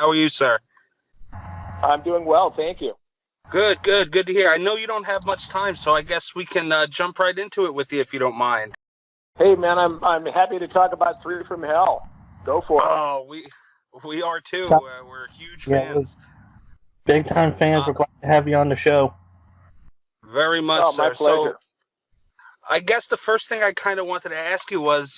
How are you, sir? I'm doing well, thank you. Good to hear. I know you don't have much time, so I guess we can jump right into it with you if you don't mind. Hey, man, I'm happy to talk about Three from Hell. Go for it. Oh, we are too. We're huge fans. Big time fans. We're glad to have you on the show. Very much, my sir. pleasure. So, I guess the first thing I kind of wanted to ask you was,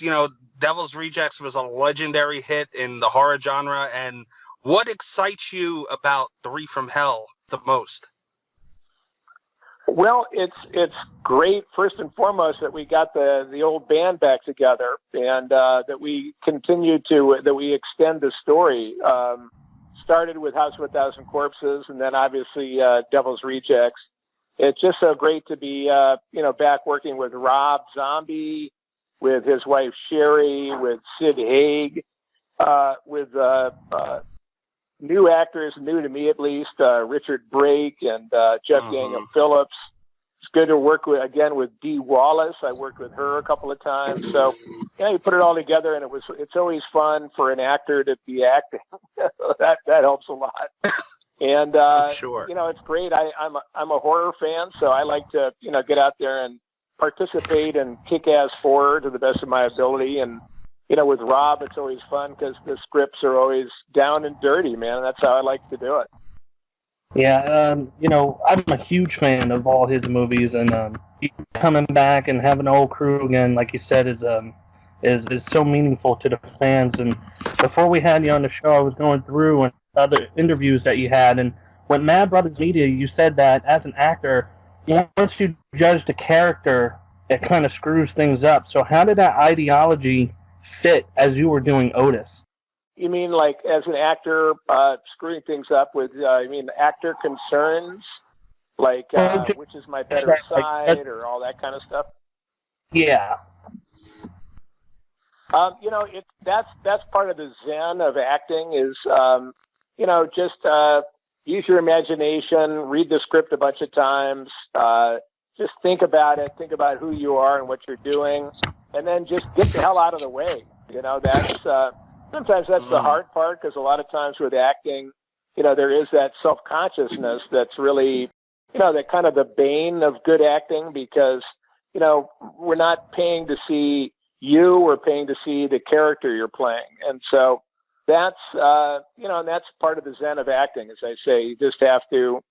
Devil's Rejects was a legendary hit in the horror genre, and what excites you about Three from Hell the most? Well, it's great, first and foremost, that we got the old band back together, and that we continue that we extend the story. Started with House of a Thousand Corpses, and then obviously Devil's Rejects. It's just so great to be, back working with Rob Zombie, with his wife Sherry, with Sid Haig, with new actors, new to me at least, Richard Brake and Jeff Gangham Phillips. It's good to work with Dee Wallace. I worked with her a couple of times. So, you put it all together, and it's always fun for an actor to be acting. that helps a lot. And sure. It's great. I'm a horror fan, so I like to get out there and participate and kick ass horror to the best of my ability. And with Rob, it's always fun because the scripts are always down and dirty, man. That's how I like to do it. Yeah, I'm a huge fan of all his movies, and coming back and having an old crew again, like you said, is so meaningful to the fans. And before we had you on the show, I was going through and other interviews that you had, and with Mad Brothers Media, you said that as an actor, once you judge the character, it kind of screws things up. So how did that ideology fit as you were doing Otis? You mean like as an actor screwing things up with, actor concerns? Like, which is my better side or all that kind of stuff? Yeah. That's part of the zen of acting is, just use your imagination, read the script a bunch of times, just think about it, think about who you are and what you're doing, and then just get the hell out of the way. That's sometimes that's the hard part, because a lot of times with acting, there is that self-consciousness that's really, that kind of the bane of good acting, because, we're not paying to see you, we're paying to see the character you're playing. And so that's, and that's part of the zen of acting, as I say. You just have to,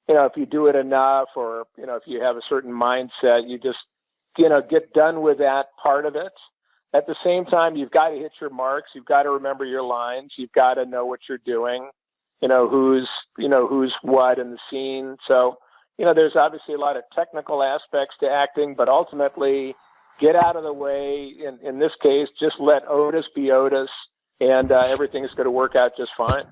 if you do it enough, or, if you have a certain mindset, you just, get done with that part of it. At the same time, you've got to hit your marks. You've got to remember your lines. You've got to know what you're doing, who's what in the scene. So, there's obviously a lot of technical aspects to acting, but ultimately get out of the way. In this case, just let Otis be Otis, and everything is going to work out just fine.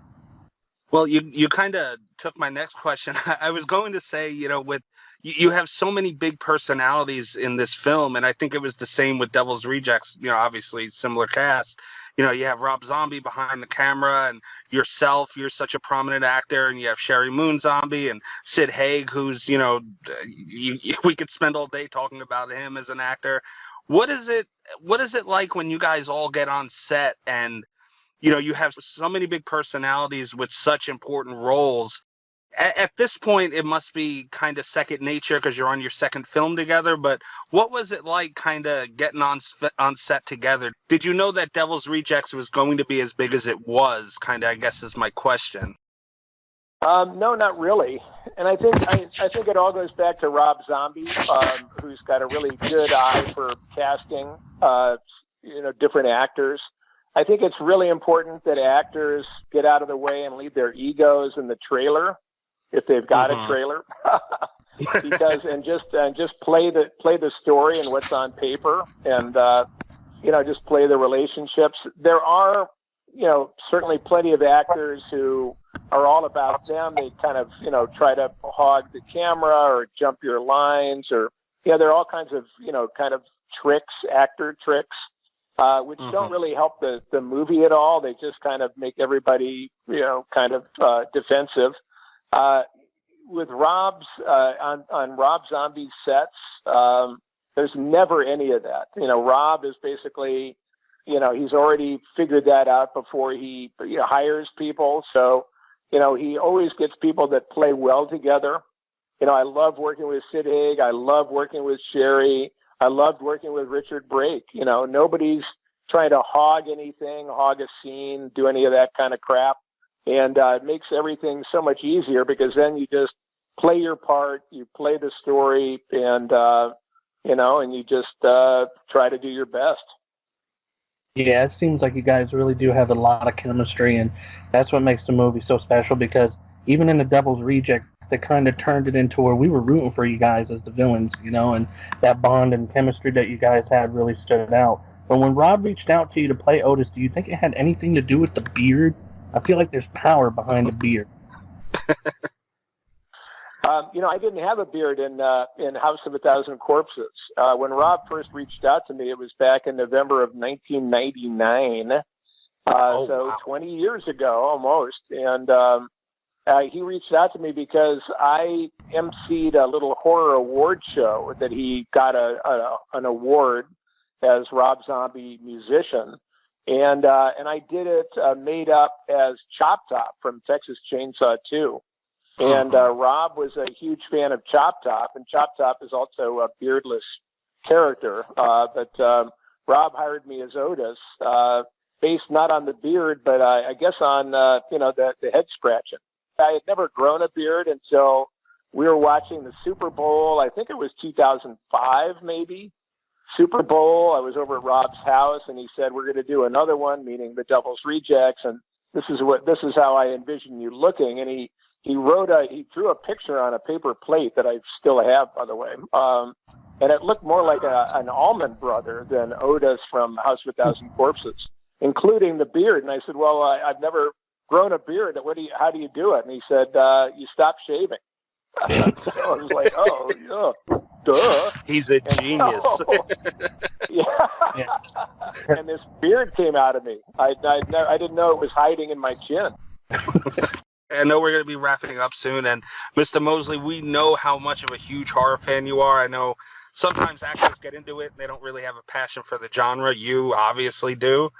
Well, you kind of took my next question. I was going to say, with you have so many big personalities in this film, and I think it was the same with Devil's Rejects, obviously similar cast. You have Rob Zombie behind the camera, and yourself, you're such a prominent actor, and you have Sherry Moon Zombie and Sid Haig, who's, we could spend all day talking about him as an actor. What is it like when you guys all get on set and, you have so many big personalities with such important roles? At this point, it must be kind of second nature because you're on your second film together. But what was it like kind of getting on set together? Did you know that Devil's Rejects was going to be as big as it was? Kind of, I guess, is my question. No, not really. And I think it all goes back to Rob Zombie, who's got a really good eye for casting, different actors. I think it's really important that actors get out of the way and leave their egos in the trailer, if they've got a trailer, because just play the story and what's on paper, and just play the relationships. There are certainly plenty of actors who are all about them. They kind of try to hog the camera or jump your lines, or there are all kinds of kind of tricks, actor tricks, which don't really help the movie at all. They just kind of make everybody kind of defensive. With Rob's on Rob Zombie's sets, there's never any of that. Rob is basically he's already figured that out before he hires people. So, he always gets people that play well together. I love working with Sid Haig. I love working with Sherry. I loved working with Richard Brake. Nobody's trying to hog anything, hog a scene, do any of that kind of crap. And it makes everything so much easier because then you just play your part, you play the story, and, and you just try to do your best. Yeah, it seems like you guys really do have a lot of chemistry, and that's what makes the movie so special, because even in The Devil's Reject, they kind of turned it into where we were rooting for you guys as the villains, and that bond and chemistry that you guys had really stood out. But when Rob reached out to you to play Otis, do you think it had anything to do with the beard? I feel like there's power behind the beard. I didn't have a beard in House of a Thousand Corpses. When Rob first reached out to me, it was back in November of 1999. Wow. 20 years ago almost. And he reached out to me because I emceed a little horror award show that he got an award as Rob Zombie musician. And I did it made up as Chop Top from Texas Chainsaw 2. And Rob was a huge fan of Chop Top, and Chop Top is also a beardless character. But Rob hired me as Otis, based not on the beard, but I guess on the head scratching. I had never grown a beard until we were watching the Super Bowl. I think it was 2005, maybe. Super Bowl. I was over at Rob's house, and he said, "We're going to do another one," meaning The Devil's Rejects, and this is how I envision you looking. And he drew a picture on a paper plate that I still have, by the way. And it looked more like an Allman Brother than Otis from House of a Thousand Corpses, including the beard. And I said, "Well, I've never grown a beard. How do you do it?" And he said, "You stop shaving." So I was like, "Oh, yeah, duh." He's a genius. Yeah. And this beard came out of me. I didn't know it was hiding in my chin. I know we're going to be wrapping up soon, and Mr. Moseley, we know how much of a huge horror fan you are. I know sometimes actors get into it and they don't really have a passion for the genre. You obviously do.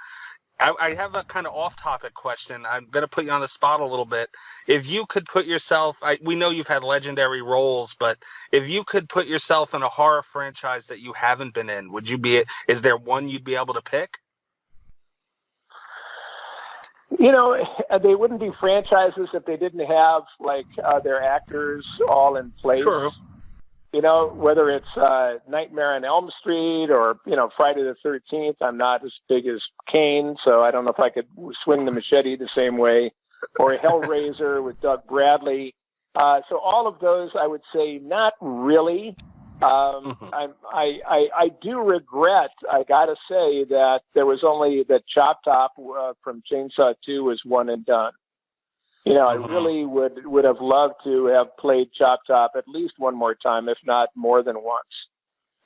I have a kind of off-topic question. I'm going to put you on the spot a little bit. If you could put yourself, we know you've had legendary roles, but if you could put yourself in a horror franchise that you haven't been in, is there one you'd be able to pick? They wouldn't be franchises if they didn't have their actors all in place. Sure. Whether it's Nightmare on Elm Street or, Friday the 13th. I'm not as big as Kane, so I don't know if I could swing the machete the same way. Or Hellraiser with Doug Bradley. So all of those, I would say, not really. I do regret, I gotta say, that there was only that Chop Top from Chainsaw 2 was one and done. I really would have loved to have played Chop Top at least one more time, if not more than once.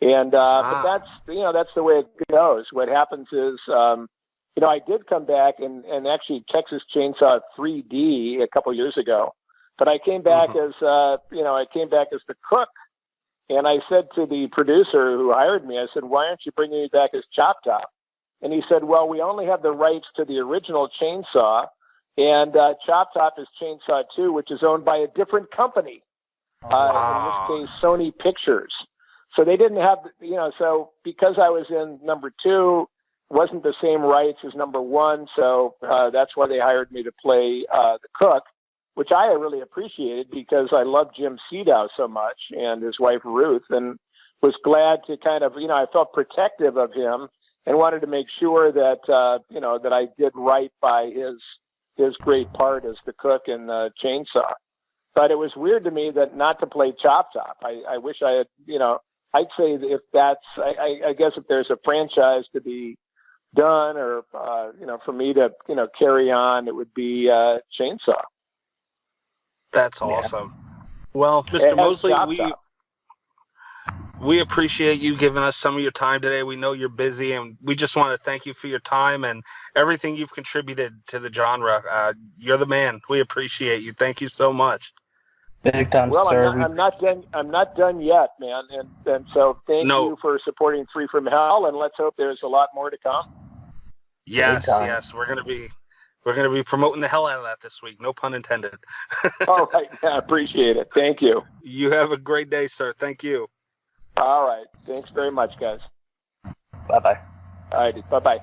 And but that's the way it goes. What happens is, I did come back and actually Texas Chainsaw 3D a couple years ago, but I came back as the cook. And I said to the producer who hired me, I said, "Why aren't you bringing me back as Chop Top?" And he said, "Well, we only have the rights to the original Chainsaw, and Chop Top is Chainsaw 2, which is owned by a different company, in this case, Sony Pictures. So they didn't have, so because I was in number 2, wasn't the same rights as number 1, so that's why they hired me to play the cook, which I really appreciated because I love Jim Sedow so much and his wife Ruth, and was glad to kind of, I felt protective of him and wanted to make sure that, that I did right by his great part as the cook in Chainsaw. But it was weird to me that not to play Chop Top. I wish I had, I'd say if that's, I guess if there's a franchise to be done or, for me to, carry on, it would be Chainsaw. That's awesome. Yeah. Well, Mr. Moseley, we appreciate you giving us some of your time today. We know you're busy, and we just want to thank you for your time and everything you've contributed to the genre. You're the man. We appreciate you. Thank you so much. Big time, well, sir. I'm not done yet, man. And so thank you for supporting Three from Hell, and let's hope there's a lot more to come. Yes, Anytime. yes, we're gonna be promoting the hell out of that this week. No pun intended. All right. I appreciate it. Thank you. You have a great day, sir. Thank you. All right. Thanks very much, guys. Bye-bye. All right. Bye-bye.